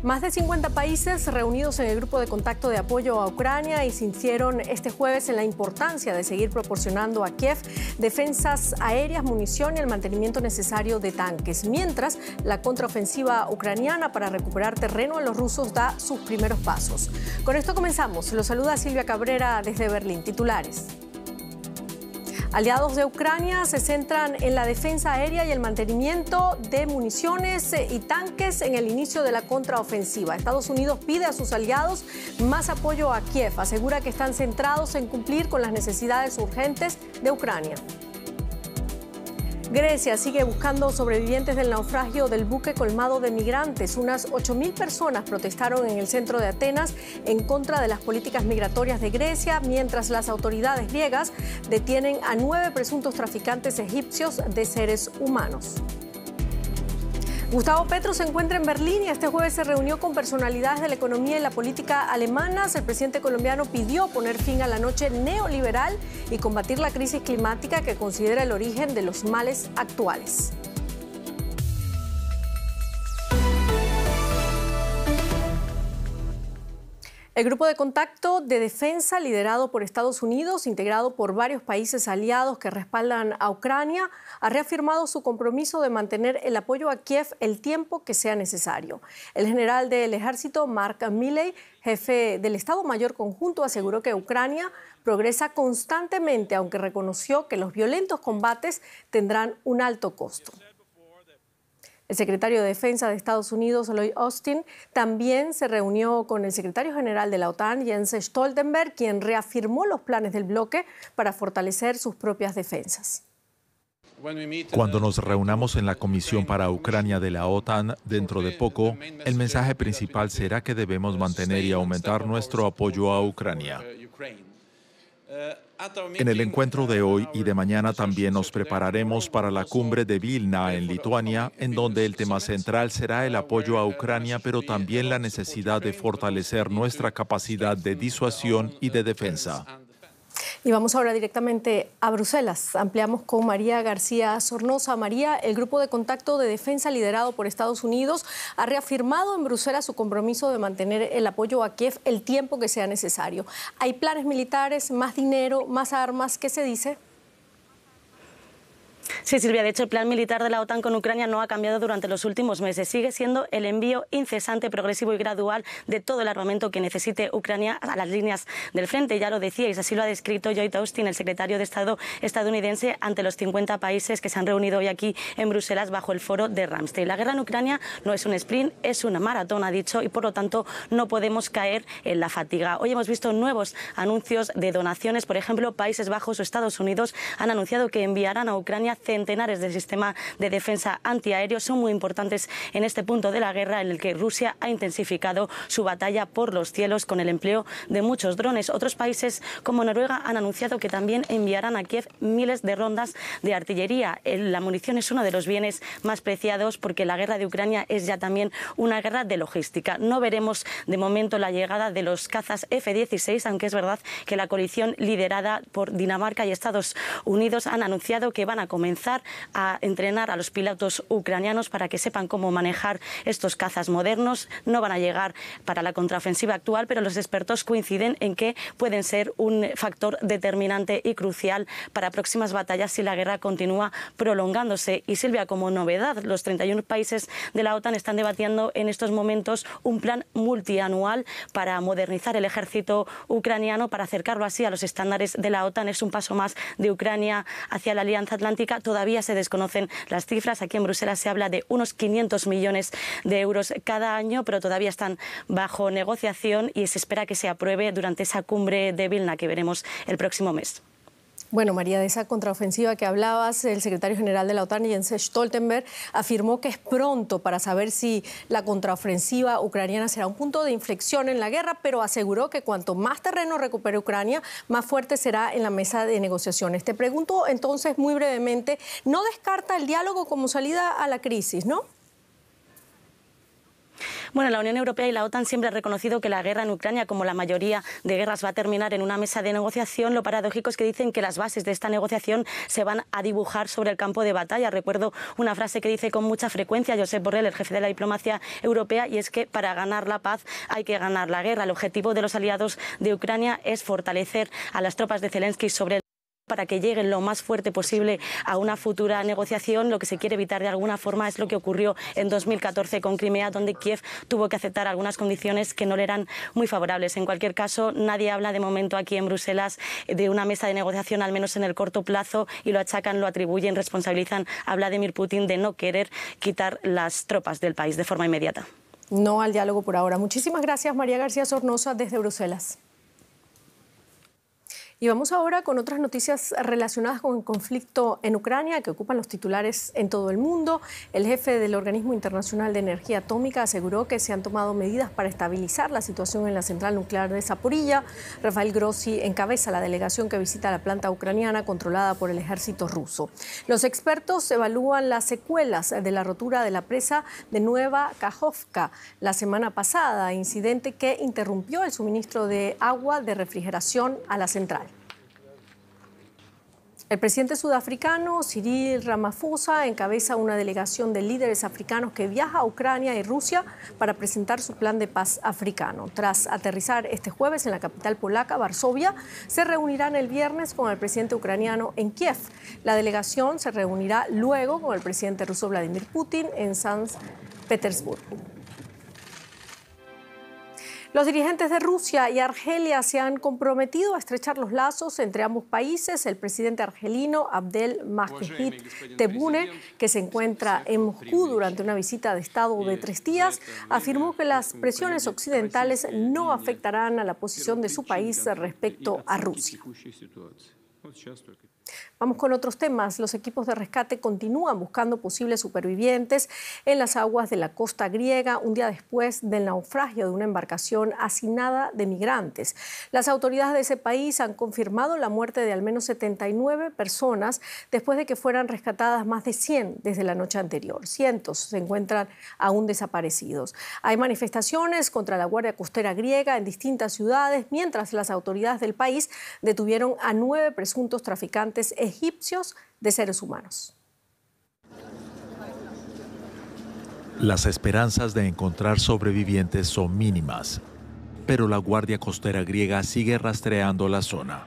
Más de 50 países reunidos en el grupo de contacto de apoyo a Ucrania insistieron este jueves en la importancia de seguir proporcionando a Kiev defensas aéreas, munición y el mantenimiento necesario de tanques, mientras la contraofensiva ucraniana para recuperar terreno a los rusos da sus primeros pasos. Con esto comenzamos. Los saluda Silvia Cabrera desde Berlín. Titulares. Aliados de Ucrania se centran en la defensa aérea y el mantenimiento de municiones y tanques en el inicio de la contraofensiva. Estados Unidos pide a sus aliados más apoyo a Kiev. Asegura que están centrados en cumplir con las necesidades urgentes de Ucrania. Grecia sigue buscando sobrevivientes del naufragio del buque colmado de migrantes. Unas 8.000 personas protestaron en el centro de Atenas en contra de las políticas migratorias de Grecia, mientras las autoridades griegas detienen a 9 presuntos traficantes egipcios de seres humanos. Gustavo Petro se encuentra en Berlín y este jueves se reunió con personalidades de la economía y la política alemanas. El presidente colombiano pidió poner fin a la noche neoliberal y combatir la crisis climática que considera el origen de los males actuales. El grupo de contacto de defensa liderado por Estados Unidos, integrado por varios países aliados que respaldan a Ucrania, ha reafirmado su compromiso de mantener el apoyo a Kiev el tiempo que sea necesario. El general del ejército, Mark Milley, jefe del Estado Mayor Conjunto, aseguró que Ucrania progresa constantemente, aunque reconoció que los violentos combates tendrán un alto costo. El secretario de Defensa de Estados Unidos, Lloyd Austin, también se reunió con el secretario general de la OTAN, Jens Stoltenberg, quien reafirmó los planes del bloque para fortalecer sus propias defensas. Cuando nos reunamos en la Comisión para Ucrania de la OTAN dentro de poco, el mensaje principal será que debemos mantener y aumentar nuestro apoyo a Ucrania. En el encuentro de hoy y de mañana también nos prepararemos para la cumbre de Vilna en Lituania, en donde el tema central será el apoyo a Ucrania, pero también la necesidad de fortalecer nuestra capacidad de disuasión y de defensa. Y vamos ahora directamente a Bruselas. Ampliamos con María García Sornosa. María, el grupo de contacto de defensa liderado por Estados Unidos ha reafirmado en Bruselas su compromiso de mantener el apoyo a Kiev el tiempo que sea necesario. ¿Hay planes militares, más dinero, más armas? ¿Qué se dice? Sí, Silvia, de hecho el plan militar de la OTAN con Ucrania no ha cambiado durante los últimos meses. Sigue siendo el envío incesante, progresivo y gradual de todo el armamento que necesite Ucrania a las líneas del frente. Ya lo decíais, así lo ha descrito Lloyd Austin, el secretario de Estado estadounidense, ante los 50 países que se han reunido hoy aquí en Bruselas bajo el foro de Ramstein. La guerra en Ucrania no es un sprint, es una maratón, ha dicho, y por lo tanto no podemos caer en la fatiga. Hoy hemos visto nuevos anuncios de donaciones. Por ejemplo, Países Bajos o Estados Unidos han anunciado que enviarán a Ucrania centenares de sistemas de defensa antiaéreo. Son muy importantes en este punto de la guerra en el que Rusia ha intensificado su batalla por los cielos con el empleo de muchos drones. Otros países como Noruega han anunciado que también enviarán a Kiev miles de rondas de artillería. La munición es uno de los bienes más preciados porque la guerra de Ucrania es ya también una guerra de logística. No veremos de momento la llegada de los cazas F-16, aunque es verdad que la coalición liderada por Dinamarca y Estados Unidos han anunciado que van a comenzar a entrenar a los pilotos ucranianos para que sepan cómo manejar estos cazas modernos. No van a llegar para la contraofensiva actual, pero los expertos coinciden en que pueden ser un factor determinante y crucial para próximas batallas si la guerra continúa prolongándose. Y Silvia, como novedad, los 31 países de la OTAN están debatiendo en estos momentos un plan multianual para modernizar el ejército ucraniano, para acercarlo así a los estándares de la OTAN. Es un paso más de Ucrania hacia la Alianza Atlántica. Todavía se desconocen las cifras. Aquí en Bruselas se habla de unos 500 millones de euros cada año, pero todavía están bajo negociación y se espera que se apruebe durante esa cumbre de Vilna que veremos el próximo mes. Bueno, María, de esa contraofensiva que hablabas, el secretario general de la OTAN, Jens Stoltenberg, afirmó que es pronto para saber si la contraofensiva ucraniana será un punto de inflexión en la guerra, pero aseguró que cuanto más terreno recupere Ucrania, más fuerte será en la mesa de negociaciones. Te pregunto entonces muy brevemente, ¿no descarta el diálogo como salida a la crisis, no? Bueno, la Unión Europea y la OTAN siempre han reconocido que la guerra en Ucrania, como la mayoría de guerras, va a terminar en una mesa de negociación. Lo paradójico es que dicen que las bases de esta negociación se van a dibujar sobre el campo de batalla. Recuerdo una frase que dice con mucha frecuencia Josep Borrell, el jefe de la diplomacia europea, y es que para ganar la paz hay que ganar la guerra. El objetivo de los aliados de Ucrania es fortalecer a las tropas de Zelensky sobre el para que lleguen lo más fuerte posible a una futura negociación. Lo que se quiere evitar de alguna forma es lo que ocurrió en 2014 con Crimea, donde Kiev tuvo que aceptar algunas condiciones que no le eran muy favorables. En cualquier caso, nadie habla de momento aquí en Bruselas de una mesa de negociación, al menos en el corto plazo, y lo achacan, lo atribuyen, responsabilizan a Vladimir Putin de no querer quitar las tropas del país de forma inmediata. No al diálogo por ahora. Muchísimas gracias, María García Sornosa, desde Bruselas. Y vamos ahora con otras noticias relacionadas con el conflicto en Ucrania que ocupan los titulares en todo el mundo. El jefe del Organismo Internacional de Energía Atómica aseguró que se han tomado medidas para estabilizar la situación en la central nuclear de Zaporilla. Rafael Grossi encabeza la delegación que visita la planta ucraniana controlada por el ejército ruso. Los expertos evalúan las secuelas de la rotura de la presa de Nueva Kajovka la semana pasada, incidente que interrumpió el suministro de agua de refrigeración a la central. El presidente sudafricano Cyril Ramaphosa encabeza una delegación de líderes africanos que viaja a Ucrania y Rusia para presentar su plan de paz africano. Tras aterrizar este jueves en la capital polaca, Varsovia, se reunirán el viernes con el presidente ucraniano en Kiev. La delegación se reunirá luego con el presidente ruso Vladimir Putin en San Petersburgo. Los dirigentes de Rusia y Argelia se han comprometido a estrechar los lazos entre ambos países. El presidente argelino Abdelmajid Tebboune, que se encuentra en Moscú durante una visita de Estado de 3 días, afirmó que las presiones occidentales no afectarán a la posición de su país respecto a Rusia. Vamos con otros temas. Los equipos de rescate continúan buscando posibles supervivientes en las aguas de la costa griega un día después del naufragio de una embarcación hacinada de migrantes. Las autoridades de ese país han confirmado la muerte de al menos 79 personas después de que fueran rescatadas más de 100 desde la noche anterior. Cientos se encuentran aún desaparecidos. Hay manifestaciones contra la Guardia Costera griega en distintas ciudades, mientras las autoridades del país detuvieron a 9 presuntos traficantes egipcios de seres humanos. Las esperanzas de encontrar sobrevivientes son mínimas, pero la Guardia Costera griega sigue rastreando la zona.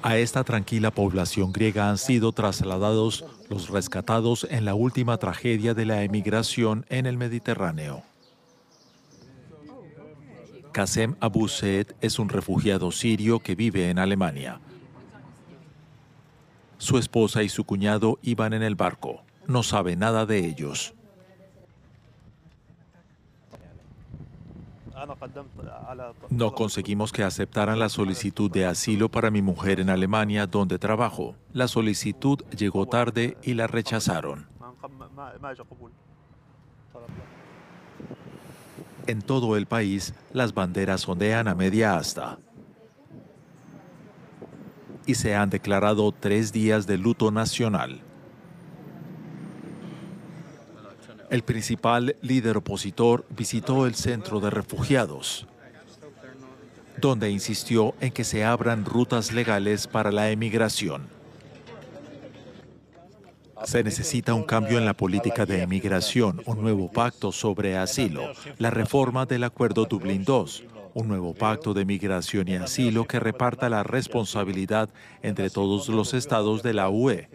A esta tranquila población griega han sido trasladados los rescatados en la última tragedia de la emigración en el Mediterráneo. Kasem Abu Saed es un refugiado sirio que vive en Alemania. Su esposa y su cuñado iban en el barco. No sabe nada de ellos. No conseguimos que aceptaran la solicitud de asilo para mi mujer en Alemania, donde trabajo. La solicitud llegó tarde y la rechazaron. En todo el país, las banderas ondean a media asta. Y se han declarado 3 días de luto nacional. El principal líder opositor visitó el centro de refugiados, donde insistió en que se abran rutas legales para la emigración. Se necesita un cambio en la política de emigración, un nuevo pacto sobre asilo, la reforma del Acuerdo Dublín II, un nuevo pacto de migración y asilo que reparta la responsabilidad entre todos los estados de la UE,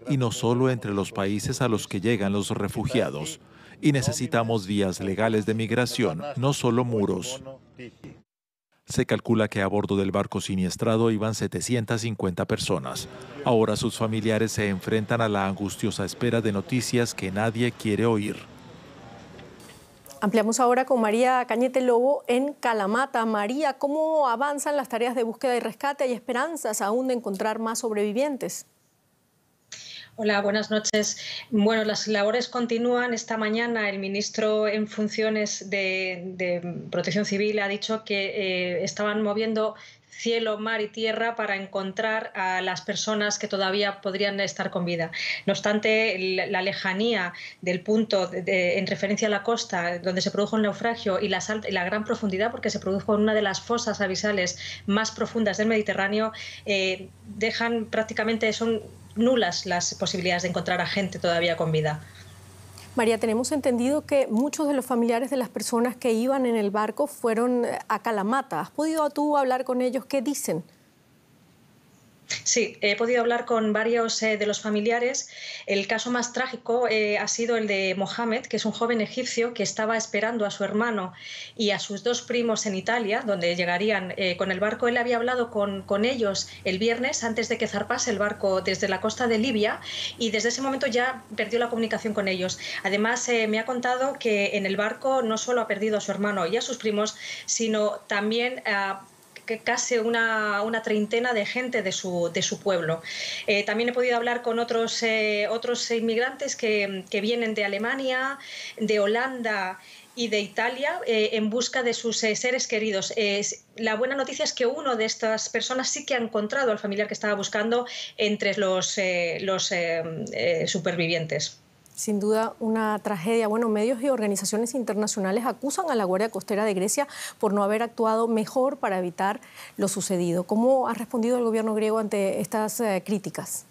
y no solo entre los países a los que llegan los refugiados. Y necesitamos vías legales de migración, no solo muros. Se calcula que a bordo del barco siniestrado iban 750 personas. Ahora sus familiares se enfrentan a la angustiosa espera de noticias que nadie quiere oír. Ampliamos ahora con María Cañete Lobo en Kalamata. María, ¿cómo avanzan las tareas de búsqueda y rescate? ¿Hay esperanzas aún de encontrar más sobrevivientes? Hola, buenas noches. Bueno, las labores continúan. Esta mañana el ministro en funciones de Protección Civil ha dicho que estaban moviendo cielo, mar y tierra para encontrar a las personas que todavía podrían estar con vida. No obstante, la lejanía del punto en referencia a la costa donde se produjo el naufragio y la gran profundidad, porque se produjo en una de las fosas abisales más profundas del Mediterráneo, dejan prácticamente, son nulas las posibilidades de encontrar a gente todavía con vida. María, tenemos entendido que muchos de los familiares de las personas que iban en el barco fueron a Kalamata. ¿Has podido tú hablar con ellos? ¿Qué dicen? Sí, he podido hablar con varios de los familiares. El caso más trágico ha sido el de Mohamed, que es un joven egipcio que estaba esperando a su hermano y a sus dos primos en Italia, donde llegarían con el barco. Él había hablado con ellos el viernes antes de que zarpase el barco desde la costa de Libia y desde ese momento ya perdió la comunicación con ellos. Además, me ha contado que en el barco no solo ha perdido a su hermano y a sus primos, sino también que casi una treintena de gente de su pueblo. También he podido hablar con otros inmigrantes que vienen de Alemania, de Holanda y de Italia en busca de sus seres queridos. La buena noticia es que una de estas personas sí que ha encontrado al familiar que estaba buscando entre los supervivientes. Sin duda una tragedia. Bueno, medios y organizaciones internacionales acusan a la Guardia Costera de Grecia por no haber actuado mejor para evitar lo sucedido. ¿Cómo ha respondido el gobierno griego ante estas críticas?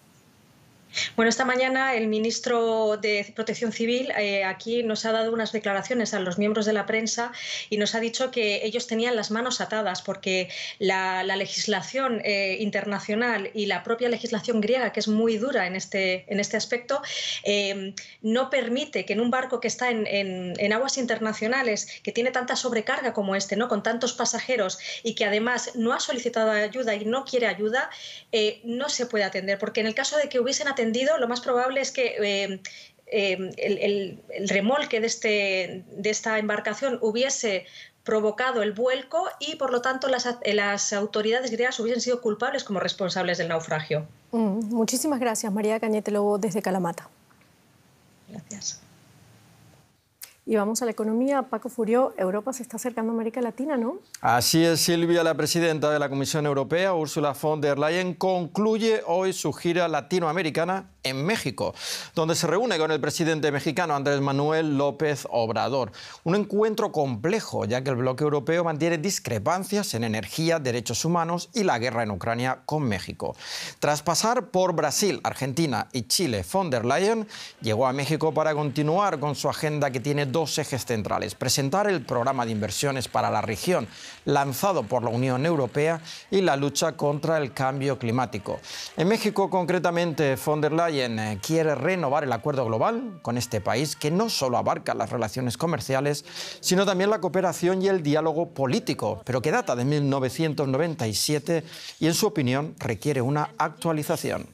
Bueno, esta mañana el ministro de Protección Civil aquí nos ha dado unas declaraciones a los miembros de la prensa y nos ha dicho que ellos tenían las manos atadas porque la legislación internacional y la propia legislación griega, que es muy dura en este aspecto, no permite que en un barco que está en aguas internacionales, que tiene tanta sobrecarga como este, ¿no?, con tantos pasajeros y que además no ha solicitado ayuda y no quiere ayuda, no se puede atender, porque en el caso de que hubiesen atendido, lo más probable es que el remolque de esta embarcación hubiese provocado el vuelco y, por lo tanto, las autoridades griegas hubiesen sido culpables como responsables del naufragio. Muchísimas gracias, María Cañete Lobo, desde Kalamata. Gracias. Y vamos a la economía. Paco Furió, Europa se está acercando a América Latina, ¿no? Así es, Silvia. La presidenta de la Comisión Europea, Ursula von der Leyen, concluye hoy su gira latinoamericana en México, donde se reúne con el presidente mexicano Andrés Manuel López Obrador. Un encuentro complejo, ya que el bloque europeo mantiene discrepancias en energía, derechos humanos y la guerra en Ucrania con México. Tras pasar por Brasil, Argentina y Chile, von der Leyen llegó a México para continuar con su agenda que tiene dos ejes centrales: presentar el programa de inversiones para la región lanzado por la Unión Europea y la lucha contra el cambio climático. En México, concretamente, von der Leyen quiere renovar el acuerdo global con este país, que no solo abarca las relaciones comerciales, sino también la cooperación y el diálogo político, pero que data de 1997 y, en su opinión, requiere una actualización.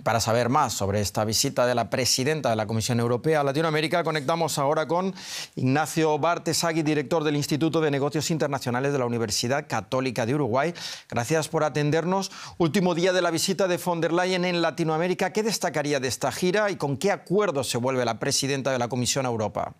Para saber más sobre esta visita de la presidenta de la Comisión Europea a Latinoamérica, conectamos ahora con Ignacio Bartesagui, director del Instituto de Negocios Internacionales de la Universidad Católica de Uruguay. Gracias por atendernos. Último día de la visita de von der Leyen en Latinoamérica. ¿Qué destacaría de esta gira y con qué acuerdo se vuelve la presidenta de la Comisión a Europa?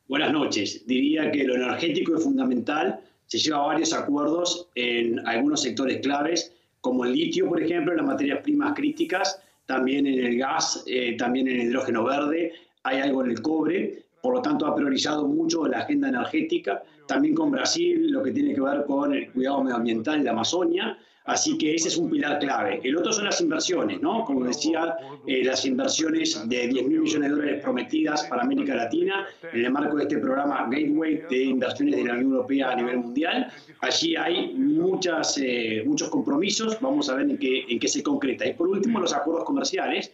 Buenas noches. Diría que lo energético es fundamental. Se lleva a varios acuerdos en algunos sectores claves, como el litio, por ejemplo, en las materias primas críticas, también en el gas, también en el hidrógeno verde, hay algo en el cobre. Por lo tanto, ha priorizado mucho la agenda energética, también con Brasil, lo que tiene que ver con el cuidado medioambiental en la Amazonia. Así que ese es un pilar clave. El otro son las inversiones, ¿no? Como decía, las inversiones de 10.000 millones de dólares prometidas para América Latina en el marco de este programa Gateway de inversiones de la Unión Europea a nivel mundial. Allí hay muchos compromisos. Vamos a ver en qué se concreta. Y por último, los acuerdos comerciales,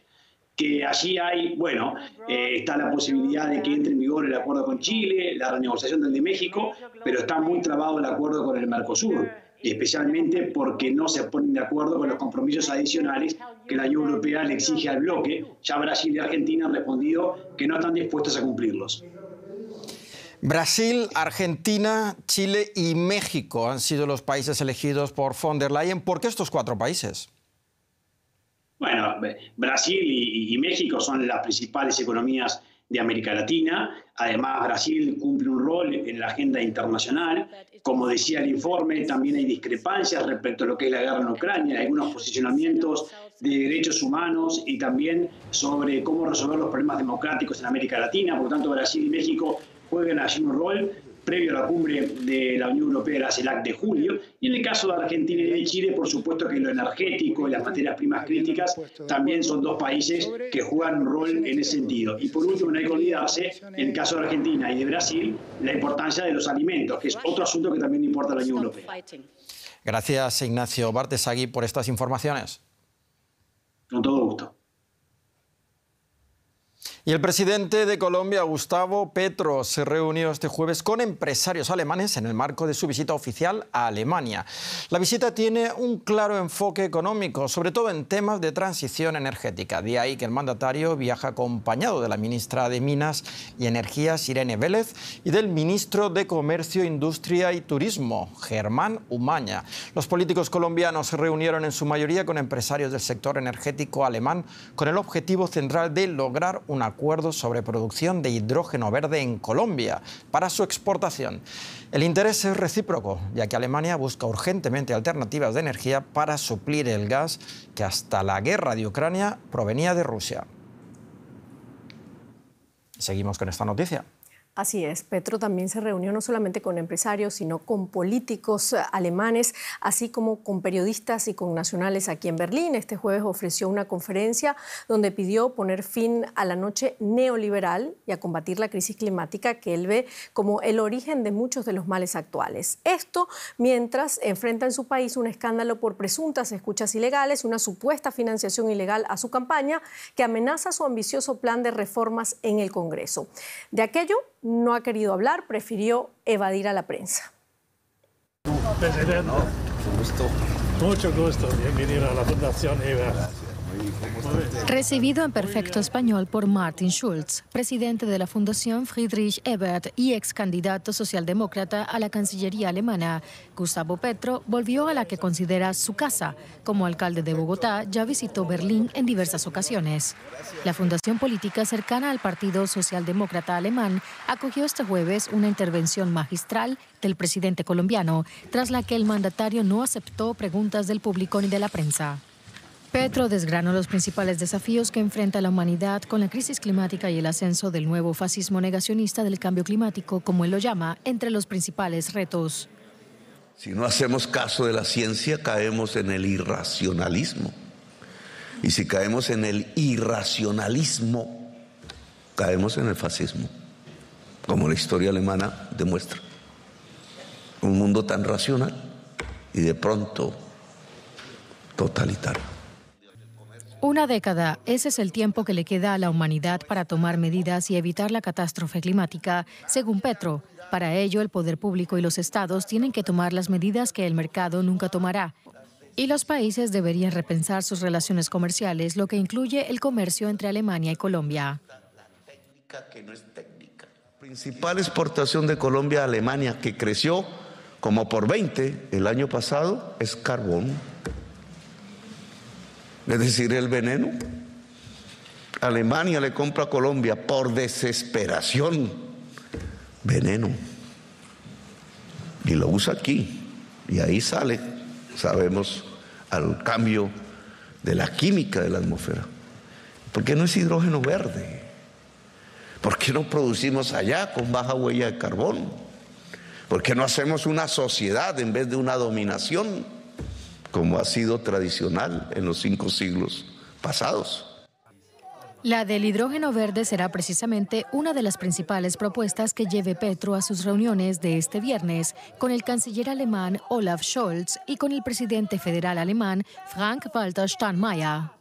que allí hay, bueno, está la posibilidad de que entre en vigor el acuerdo con Chile, la renegociación del de México, pero está muy trabado el acuerdo con el Mercosur, especialmente porque no se ponen de acuerdo con los compromisos adicionales que la Unión Europea le exige al bloque. Ya Brasil y Argentina han respondido que no están dispuestos a cumplirlos. Brasil, Argentina, Chile y México han sido los países elegidos por von der Leyen. ¿Por qué estos cuatro países? Bueno, Brasil y México son las principales economías de América Latina. Además, Brasil cumple un rol en la agenda internacional. Como decía el informe, también hay discrepancias respecto a lo que es la guerra en Ucrania, hay algunos posicionamientos de derechos humanos y también sobre cómo resolver los problemas democráticos en América Latina. Por lo tanto, Brasil y México juegan allí un rol previo a la cumbre de la Unión Europea, la CELAC de julio. Y en el caso de Argentina y de Chile, por supuesto que lo energético y las materias primas críticas también son dos países que juegan un rol en ese sentido. Y por último, no hay que olvidarse, en el caso de Argentina y de Brasil, la importancia de los alimentos, que es otro asunto que también importa a la Unión Europea. Gracias, Ignacio Bartesagui, por estas informaciones. Con todo gusto. Y el presidente de Colombia, Gustavo Petro, se reunió este jueves con empresarios alemanes en el marco de su visita oficial a Alemania. La visita tiene un claro enfoque económico, sobre todo en temas de transición energética. De ahí que el mandatario viaja acompañado de la ministra de Minas y Energías, Irene Vélez, y del ministro de Comercio, Industria y Turismo, Germán Umaña. Los políticos colombianos se reunieron en su mayoría con empresarios del sector energético alemán con el objetivo central de lograr un acuerdo sobre producción de hidrógeno verde en Colombia para su exportación. El interés es recíproco, ya que Alemania busca urgentemente alternativas de energía para suplir el gas que hasta la guerra de Ucrania provenía de Rusia. Seguimos con esta noticia. Así es, Petro también se reunió no solamente con empresarios, sino con políticos alemanes, así como con periodistas y con nacionales aquí en Berlín. Este jueves ofreció una conferencia donde pidió poner fin a la noche neoliberal y a combatir la crisis climática que él ve como el origen de muchos de los males actuales. Esto mientras enfrenta en su país un escándalo por presuntas escuchas ilegales, una supuesta financiación ilegal a su campaña que amenaza su ambicioso plan de reformas en el Congreso. De aquello no ha querido hablar, prefirió evadir a la prensa. Presidente, mucho gusto, bienvenido a la Fundación Ebert. Recibido en perfecto español por Martin Schulz, presidente de la Fundación Friedrich Ebert y ex candidato socialdemócrata a la Cancillería alemana, Gustavo Petro volvió a la que considera su casa. Como alcalde de Bogotá, ya visitó Berlín en diversas ocasiones. La fundación política cercana al Partido Socialdemócrata Alemán acogió este jueves una intervención magistral del presidente colombiano, tras la que el mandatario no aceptó preguntas del público ni de la prensa. Petro desgranó los principales desafíos que enfrenta la humanidad con la crisis climática y el ascenso del nuevo fascismo negacionista del cambio climático, como él lo llama, entre los principales retos. Si no hacemos caso de la ciencia, caemos en el irracionalismo. Y si caemos en el irracionalismo, caemos en el fascismo, como la historia alemana demuestra. Un mundo tan racional y de pronto totalitario. Una década, ese es el tiempo que le queda a la humanidad para tomar medidas y evitar la catástrofe climática, según Petro. Para ello, el poder público y los estados tienen que tomar las medidas que el mercado nunca tomará. Y los países deberían repensar sus relaciones comerciales, lo que incluye el comercio entre Alemania y Colombia. La principal exportación de Colombia a Alemania, que creció como por 20 el año pasado, es carbón. Es decir, el veneno. Alemania le compra a Colombia por desesperación veneno y lo usa aquí y ahí sale, sabemos, al cambio de la química de la atmósfera. ¿Por qué no es hidrógeno verde? ¿Por qué no producimos allá con baja huella de carbón? ¿Por qué no hacemos una sociedad en vez de una dominación, como ha sido tradicional en los 5 siglos pasados? La del hidrógeno verde será precisamente una de las principales propuestas que lleve Petro a sus reuniones de este viernes con el canciller alemán Olaf Scholz y con el presidente federal alemán Frank-Walter Steinmeier.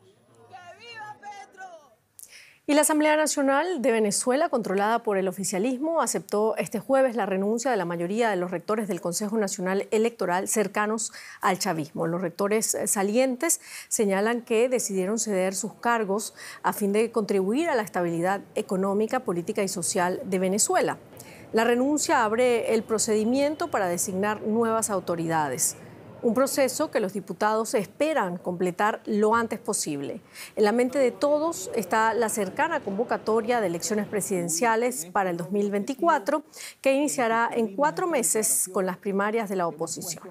Y la Asamblea Nacional de Venezuela, controlada por el oficialismo, aceptó este jueves la renuncia de la mayoría de los rectores del Consejo Nacional Electoral cercanos al chavismo. Los rectores salientes señalan que decidieron ceder sus cargos a fin de contribuir a la estabilidad económica, política y social de Venezuela. La renuncia abre el procedimiento para designar nuevas autoridades. un proceso que los diputados esperan completar lo antes posible. En la mente de todos está la cercana convocatoria de elecciones presidenciales para el 2024, que iniciará en 4 meses con las primarias de la oposición.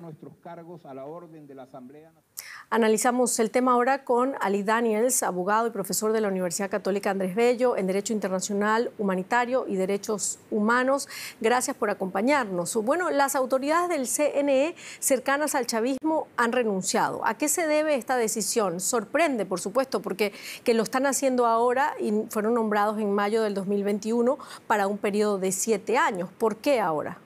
Analizamos el tema ahora con Ali Daniels, abogado y profesor de la Universidad Católica Andrés Bello en Derecho Internacional, Humanitario y Derechos Humanos. Gracias por acompañarnos. Bueno, las autoridades del CNE cercanas al chavismo han renunciado. ¿A qué se debe esta decisión? Sorprende, por supuesto, porque que lo están haciendo ahora y fueron nombrados en mayo del 2021 para un periodo de 7 años. ¿Por qué ahora?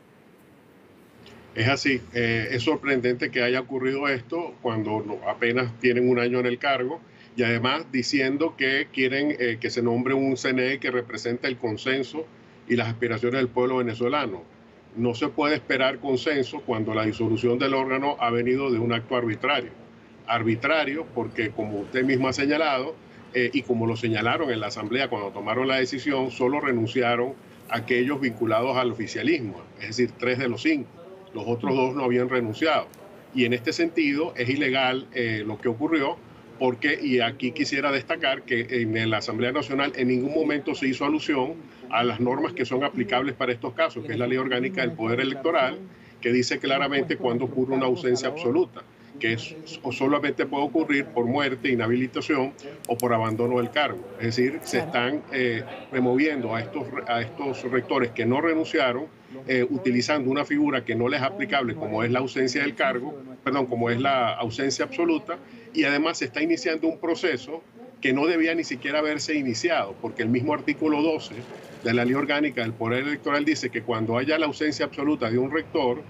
Es así, es sorprendente que haya ocurrido esto cuando apenas tienen 1 año en el cargo y además diciendo que quieren que se nombre un CNE que represente el consenso y las aspiraciones del pueblo venezolano. No se puede esperar consenso cuando la disolución del órgano ha venido de un acto arbitrario. Arbitrario porque, como usted mismo ha señalado, y como lo señalaron en la Asamblea cuando tomaron la decisión, solo renunciaron aquellos vinculados al oficialismo, es decir, 3 de los 5. Los otros 2 no habían renunciado. Y en este sentido es ilegal lo que ocurrió porque, y aquí quisiera destacar que en la Asamblea Nacional en ningún momento se hizo alusión a las normas que son aplicables para estos casos, que es la Ley Orgánica del Poder Electoral, que dice claramente cuando ocurre una ausencia absoluta, que o solamente puede ocurrir por muerte, inhabilitación o por abandono del cargo. Es decir, se están removiendo a estos rectores que no renunciaron, utilizando una figura que no les es aplicable, como es la ausencia del cargo, como es la ausencia absoluta, y además se está iniciando un proceso que no debía ni siquiera haberse iniciado, porque el mismo artículo 12 de la Ley Orgánica del Poder Electoral dice que cuando haya la ausencia absoluta de un rector,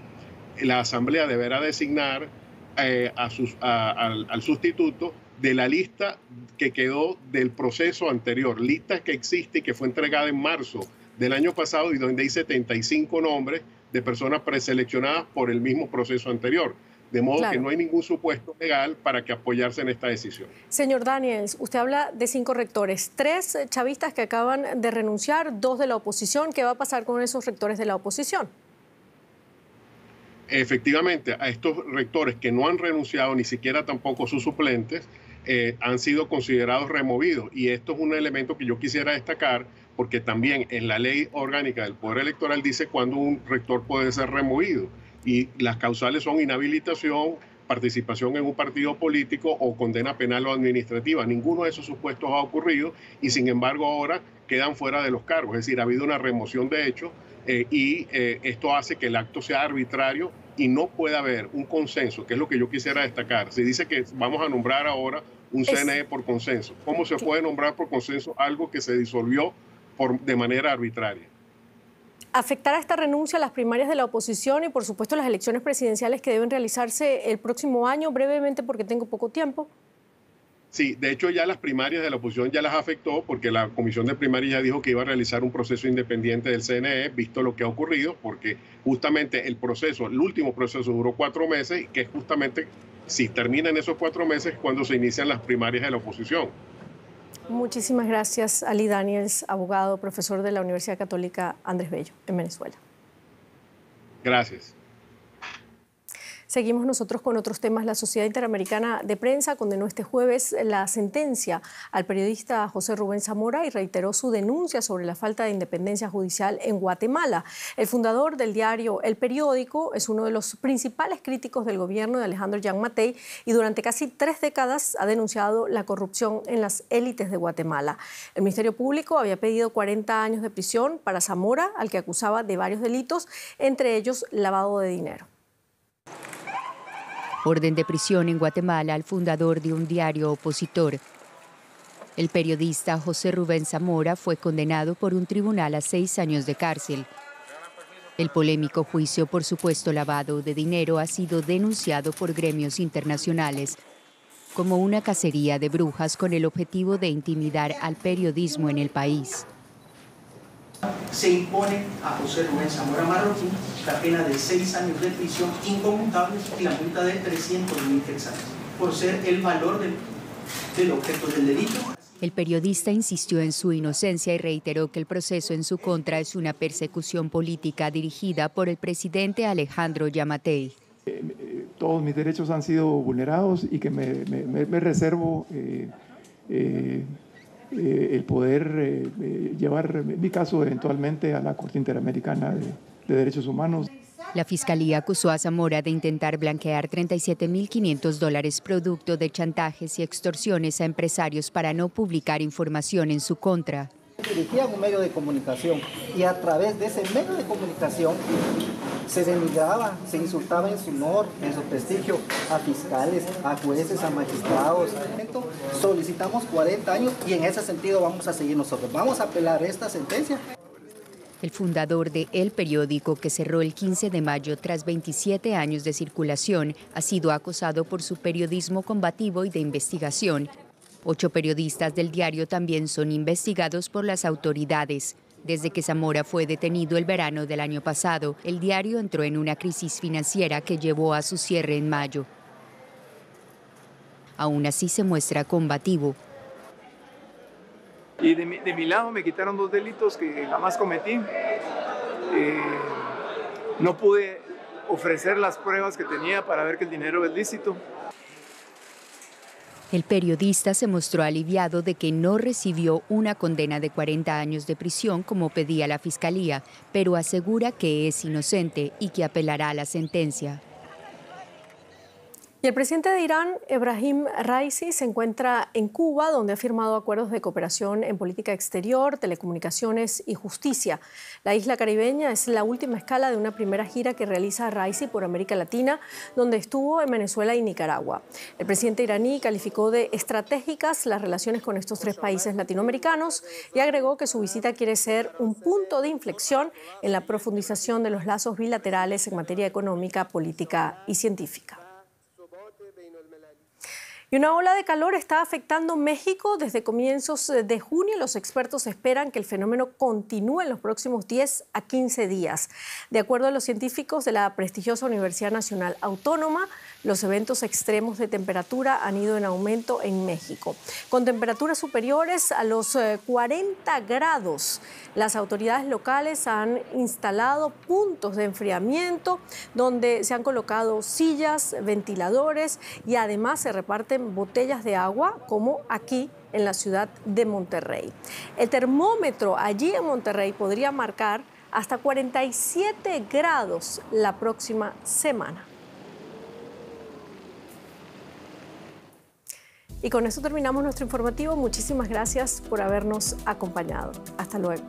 la Asamblea deberá designar al sustituto de la lista que quedó del proceso anterior, lista que existe y que fue entregada en marzo del año pasado y donde hay 75 nombres de personas preseleccionadas por el mismo proceso anterior. De modo que no hay ningún supuesto legal para que apoyarse en esta decisión. Señor Daniels, usted habla de 5 rectores, 3 chavistas que acaban de renunciar, 2 de la oposición. ¿Qué va a pasar con esos rectores de la oposición? Efectivamente, a estos rectores que no han renunciado, ni siquiera tampoco sus suplentes, han sido considerados removidos. Y esto es un elemento que yo quisiera destacar, porque también en la Ley Orgánica del Poder Electoral dice cuándo un rector puede ser removido. Y las causales son inhabilitación, participación en un partido político o condena penal o administrativa. Ninguno de esos supuestos ha ocurrido y, sin embargo, ahora quedan fuera de los cargos. Es decir, ha habido una remoción de hechos. Esto hace que el acto sea arbitrario y no puede haber un consenso, que es lo que yo quisiera destacar. Se dice que vamos a nombrar ahora un CNE por consenso. ¿Cómo se puede nombrar por consenso algo que se disolvió de manera arbitraria? ¿Afectará esta renuncia a las primarias de la oposición y, por supuesto, las elecciones presidenciales que deben realizarse el próximo año? Brevemente, porque tengo poco tiempo. Sí, de hecho ya las primarias de la oposición ya las afectó porque la Comisión de Primarias ya dijo que iba a realizar un proceso independiente del CNE, visto lo que ha ocurrido, porque justamente el último proceso duró 4 meses y que justamente si terminan esos 4 meses cuando se inician las primarias de la oposición. Muchísimas gracias, Ali Daniels, abogado, profesor de la Universidad Católica Andrés Bello en Venezuela. Gracias. Seguimos nosotros con otros temas. La Sociedad Interamericana de Prensa condenó este jueves la sentencia al periodista José Rubén Zamora y reiteró su denuncia sobre la falta de independencia judicial en Guatemala. El fundador del diario El Periódico es uno de los principales críticos del gobierno de Alejandro Giammattei y durante casi 3 décadas ha denunciado la corrupción en las élites de Guatemala. El Ministerio Público había pedido 40 años de prisión para Zamora, al que acusaba de varios delitos, entre ellos lavado de dinero. Orden de prisión en Guatemala al fundador de un diario opositor. El periodista José Rubén Zamora fue condenado por un tribunal a 6 años de cárcel. El polémico juicio por supuesto lavado de dinero ha sido denunciado por gremios internacionales como una cacería de brujas con el objetivo de intimidar al periodismo en el país. Se impone a José Rubén Zamora Marroquín la pena de 6 años de prisión inconmutable y la multa de 300.000 quetzales por ser el valor del objeto del delito. El periodista insistió en su inocencia y reiteró que el proceso en su contra es una persecución política dirigida por el presidente Alejandro Giammattei. todos mis derechos han sido vulnerados y que me reservo el poder llevar mi caso eventualmente a la Corte Interamericana de Derechos Humanos. La Fiscalía acusó a Zamora de intentar blanquear $37.500 producto de chantajes y extorsiones a empresarios para no publicar información en su contra. Dirigían un medio de comunicación y a través de ese medio de comunicación se denigraba, se insultaba en su honor, en su prestigio a fiscales, a jueces, a magistrados. Solicitamos 40 años y en ese sentido vamos a seguir nosotros. Vamos a apelar esta sentencia. El fundador de El Periódico, que cerró el 15 de mayo tras 27 años de circulación, ha sido acosado por su periodismo combativo y de investigación. 8 periodistas del diario también son investigados por las autoridades. Desde que Zamora fue detenido el verano del año pasado, el diario entró en una crisis financiera que llevó a su cierre en mayo. Aún así se muestra combativo. Y de mi lado me quitaron 2 delitos que jamás cometí. No pude ofrecer las pruebas que tenía para ver que el dinero es lícito. El periodista se mostró aliviado de que no recibió una condena de 40 años de prisión como pedía la Fiscalía, pero asegura que es inocente y que apelará a la sentencia. Y el presidente de Irán, Ebrahim Raisi, se encuentra en Cuba, donde ha firmado acuerdos de cooperación en política exterior, telecomunicaciones y justicia. La isla caribeña es la última escala de una primera gira que realiza Raisi por América Latina, donde estuvo en Venezuela y Nicaragua. El presidente iraní calificó de estratégicas las relaciones con estos 3 países latinoamericanos y agregó que su visita quiere ser un punto de inflexión en la profundización de los lazos bilaterales en materia económica, política y científica. Y una ola de calor está afectando México desde comienzos de junio. Los expertos esperan que el fenómeno continúe en los próximos 10 a 15 días. De acuerdo a los científicos de la prestigiosa Universidad Nacional Autónoma, los eventos extremos de temperatura han ido en aumento en México. Con temperaturas superiores a los 40 grados, las autoridades locales han instalado puntos de enfriamiento donde se han colocado sillas, ventiladores y además se reparten botellas de agua, como aquí en la ciudad de Monterrey. El termómetro allí en Monterrey podría marcar hasta 47 grados la próxima semana. Y con eso terminamos nuestro informativo. Muchísimas gracias por habernos acompañado. Hasta luego.